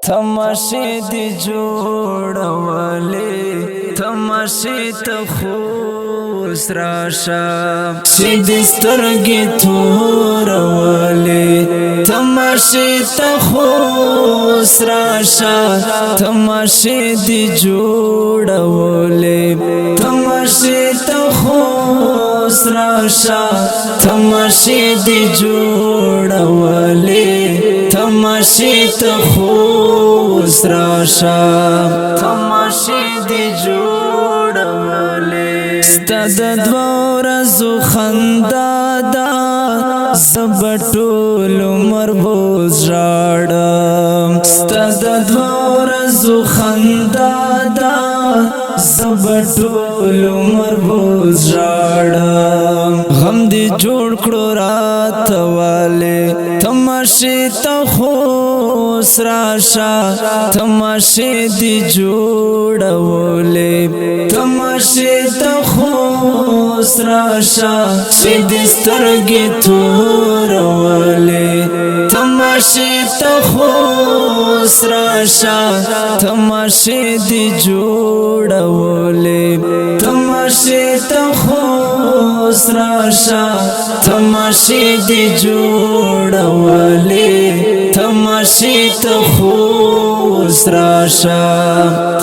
تماشې دی جوړولې تماشې ته خوس راشه چې د سترګې تورولې تماشې ته خوس راشه تماشې دی جوړولې تماشې ته خوس راشه تماشې دی جوړولې تماشې ته خوس راشه تماشې دی جوړولې ستا د دوه ورځو خندا ده زه به ټول عمر بوز ژاړم ستا د دوه ورځو خندا ده زه به ټول عمر بوز ژاړم غم دې جوړ کړو راته والې تماشې ته خوس راشه تماشې دی جوړولې تماشې ته خوس راشه چې د سترګې تورولې تماشې ته خوس راشه تماشې دی جوړولې تماشې ته خوس راشه تماشې دی جوړولې تماشې ته خوس راشه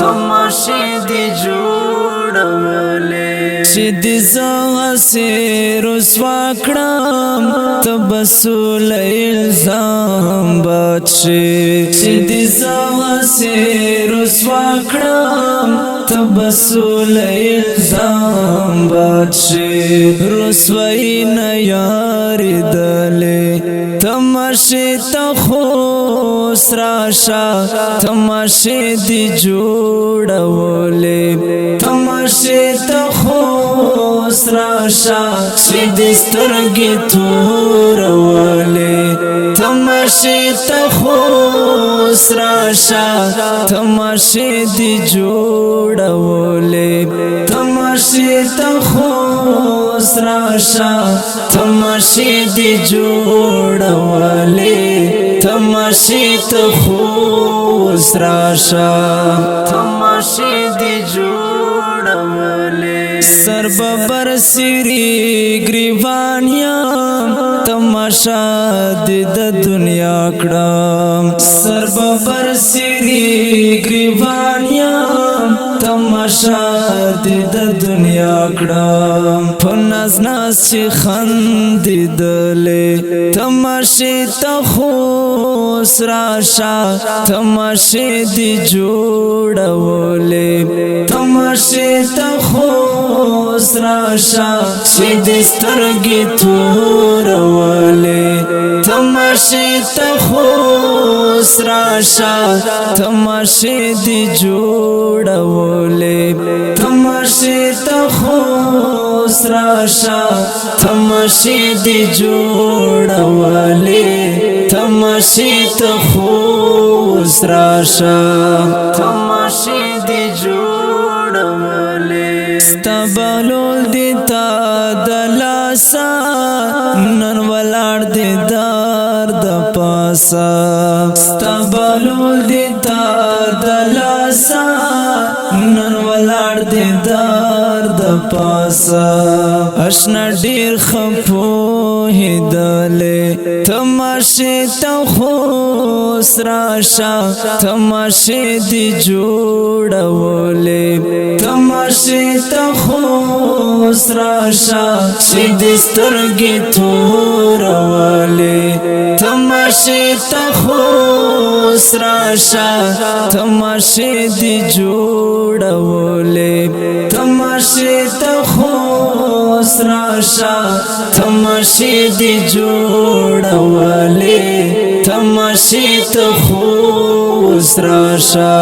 تماشې دی جوړولې چې د زغسې رسوا کړم ته بسول الزام بادشي چې د زغسې رسوا کړم ته بسول الزام بادشي رسوایی نه یاریدلې تماشې ته خوس راشه تماشې دی جوړولې تماشې ته خوس راشه چې د سترګې تورولې تماشې ته خوس راشه تماشې دی جوړولې تماشې ته خوس راشه تماشې دی جوړولې تماشې ته خوس راشه تماشې دی جوړولې سر ببر سری گریوانیام تماشا د دنیا کړم سر ببر سری گریوانیام تماشا د دنیا کړم فناز ناس چې خندېدلې تماشې ته خوس راشه تماشې دی جوړولې تماشې ته خوس راشه چې د سترګې تورولې تماشې ته خوس راشه تماشې دی جوړولې تماشې ته خوس راشه تماشې دی جوړولې تماشې ته خوس راشه تماشې دی جوړولې ستا بلول دی تا دلاسا نن ولاړ دی دار د پاسا ستا بلول دی تا دلاسا نن ولاړ دی دار د پاسا اشنا ډیر خپوهیدلې تماشې ته خوس راشه تماشې دی جوړولې تماشې ته خوس راشه چې د سترګې تورولې تماشې ته خوس راشه تماشې دی جوړولې تماشې ته خوس راشه تماشې دی جوړولې تماشې ته خوس راشه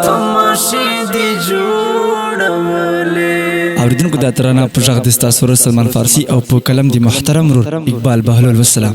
تماشې دی جوړولې اوریدونکو د ترانه په ژغ د ستاسو سلمان فارسی او په کلم دی محترم رور اقبال بهلول. والسلام.